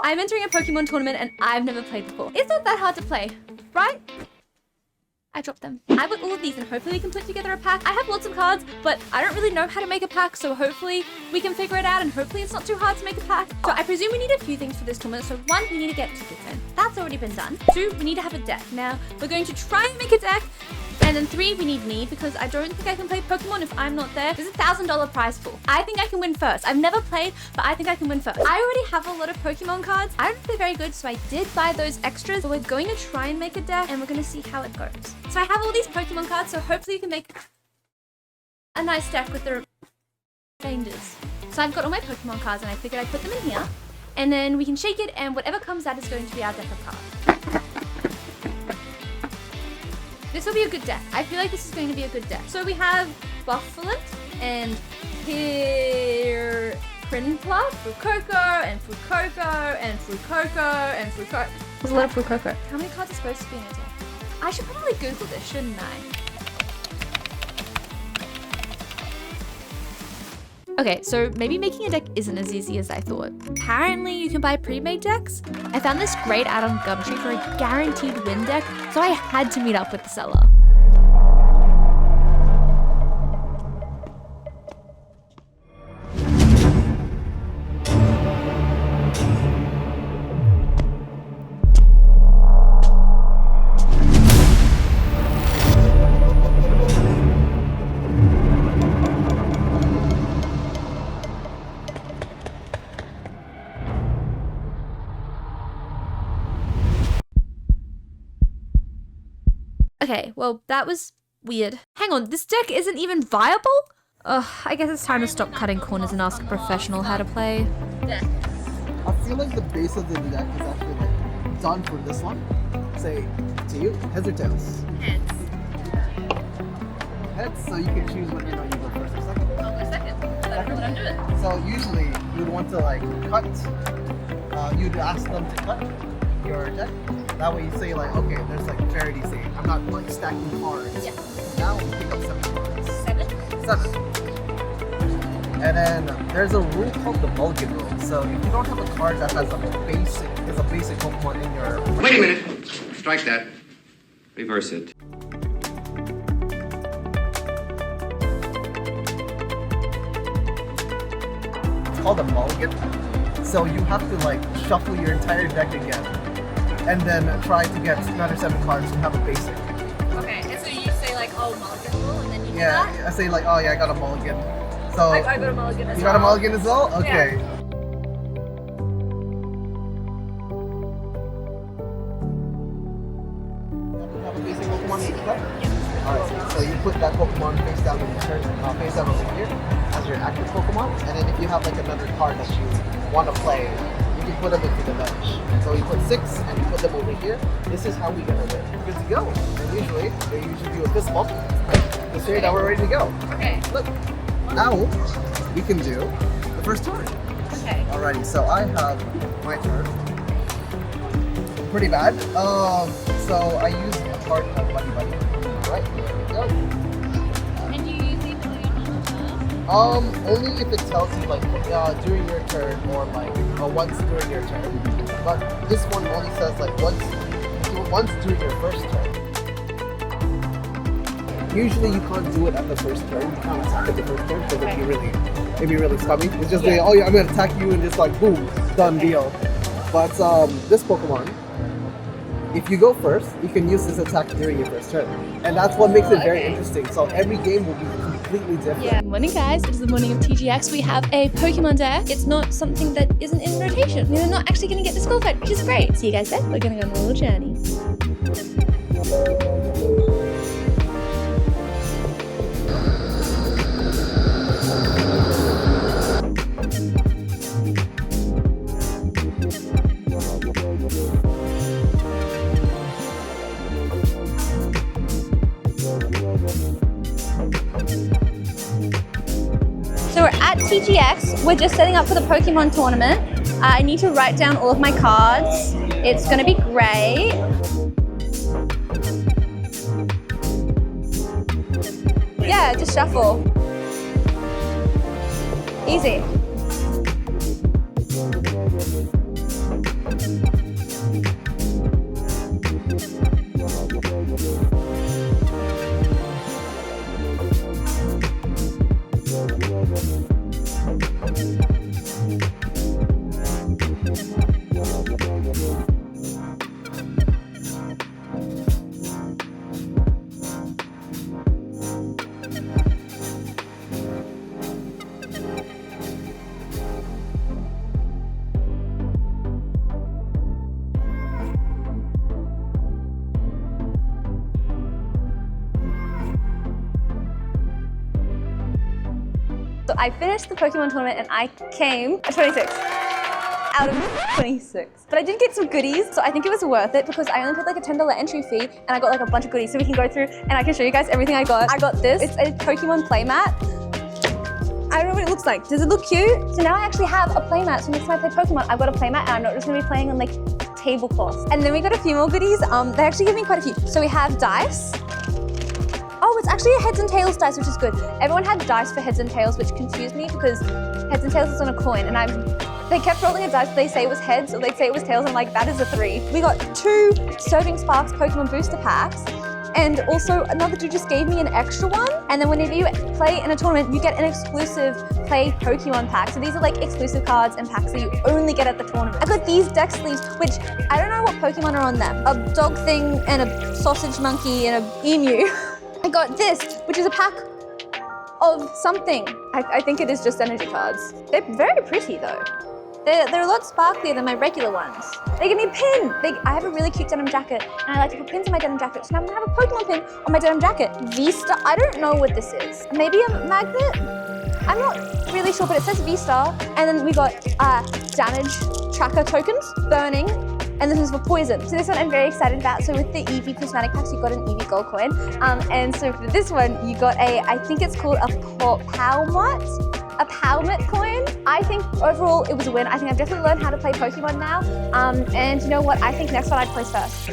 I'm entering a Pokemon tournament and I've never played before. It's not that hard to play, right? I dropped them. I got all of these and hopefully we can put together a pack. I have lots of cards, but I don't really know how to make a pack, so hopefully we can figure it out and hopefully it's not too hard to make a pack. So I presume we need a few things for this tournament. So 1, we need to get tickets in. That's already been done. 2, we need to have a deck. Now, we're going to try and make a deck. And then 3, we need me because I don't think I can play Pokemon if I'm not there. There's a $1,000 prize pool. I think I can win first. I've never played, but I think I can win first. I already have a lot of Pokemon cards. I don't think they're very good, so I did buy those extras. But we're going to try and make a deck and we're going to see how it goes. So I have all these Pokemon cards, so hopefully you can make a nice deck with the rangers. So I've got all my Pokemon cards and I figured I'd put them in here. And then we can shake it and whatever comes out is going to be our deck of cards. This will be a good deck. I feel like this is going to be a good deck. So we have Bufflet and here Prinpluff, Fuecoco, and Fuecoco, and Fuecoco, and Fuecoco. There's a lot of Fuecoco. How many cards are supposed to be in a deck? I should probably Google this, shouldn't I? Okay, so maybe making a deck isn't as easy as I thought. Apparently you can buy pre-made decks. I found this great ad on Gumtree for a guaranteed win deck, so I had to meet up with the seller. Okay, well, that was weird. Hang on, this deck isn't even viable? Ugh, I guess it's time to stop cutting corners and ask a professional how to play. I feel like the base of the deck is actually like done for this one. Say, to you, heads or tails? Heads. Heads, so you can choose whether or not you go first or second. I'll go second. That's what I'm doing. So usually you would want to like cut, you'd ask them to cut your deck. That way you say like, okay, there's like charity saying, I'm not like stacking cards. Yeah. Now we pick up 7 cards. 7? 7. And then there's a rule called the mulligan rule. So if you don't have a card that has a basic Pokemon in your... Wait a minute. Strike that. Reverse it. It's called a mulligan. So you have to like shuffle your entire deck again. And then try to get another 7 cards to have a basic. Okay, and so you say like, oh, mulligan rule, and then you do Yeah, that? I say like, oh yeah, I got a mulligan. So I got a mulligan as well. you got a mulligan as well? Okay. Yeah. Have a basic Pokemon in each deck? Alright, so you put that Pokemon face down in the turn, face down over here as your active Pokemon, and then if you have like another card that you want to play, you can put them into the bench. So you put 6 and you put them over here. This is how we get it in. Good to go. And usually, they usually do a fist bump to say that we're ready to go. Okay. Look, now we can do the first turn. Okay. Alrighty, so I have my turn. Pretty bad. So I use a card called Buddy Buddy. Alright, here we go. And you usually put it on the turn? Only if it tells you like during your turn or like once during your turn. But this one only says like once during your first turn. Usually you can't do it at the first turn. You can't attack at the first turn because it'd be really scummy. It's just like, oh yeah, I'm gonna attack you and just like boom, done deal. But this Pokemon, if you go first, you can use this attack during your first turn. And that's what makes it very interesting. So every game will be completely different. Yeah. Good morning, guys. It is the morning of TGX. We have a Pokemon deck. It's not something that isn't in rotation. We're not actually going to get disqualified, which is great. See you guys then. We're going to go on a little journey. So we're at TGX. We're just setting up for the Pokemon tournament. I need to write down all of my cards. It's gonna be great. Yeah, just shuffle. Easy. I finished the Pokemon tournament and I came 26 out of 26. But I did get some goodies, so I think it was worth it because I only paid like a $10 entry fee and I got like a bunch of goodies. So we can go through and I can show you guys everything I got. I got this, it's a Pokemon playmat. I don't know what it looks like. Does it look cute? So now I actually have a playmat. So next time I play Pokemon, I've got a playmat and I'm not just gonna be playing on like tablecloths. And then we got a few more goodies. They actually gave me quite a few. So we have dice. Oh, it's actually a heads and tails dice, which is good. Everyone had dice for heads and tails, which confused me because heads and tails is on a coin and they kept rolling a dice, they say it was heads or they'd say it was tails. I'm like, that is a 3. We got 2 Serving Sparks Pokemon booster packs. And also another dude just gave me an extra one. And then whenever you play in a tournament, you get an exclusive play Pokemon pack. So these are like exclusive cards and packs that you only get at the tournament. I got these deck sleeves, which I don't know what Pokemon are on them. A dog thing and a sausage monkey and a emu. I got this, which is a pack of something. I think it is just energy cards. They're very pretty though. They're a lot sparklier than my regular ones. They give me a pin. I have a really cute denim jacket and I like to put pins in my denim jacket. So now I'm gonna have a Pokemon pin on my denim jacket. V-Star, I don't know what this is. Maybe a magnet? I'm not really sure, but it says V-Star. And then we got damage tracker tokens, burning, and this is for poison. So this one I'm very excited about. So with the Eevee prismatic packs, you got an Eevee gold coin. And so for this one, you got I think it's called a Palmet coin. I think overall it was a win. I think I've definitely learned how to play Pokemon now. And you know what? I think next one I'd place first.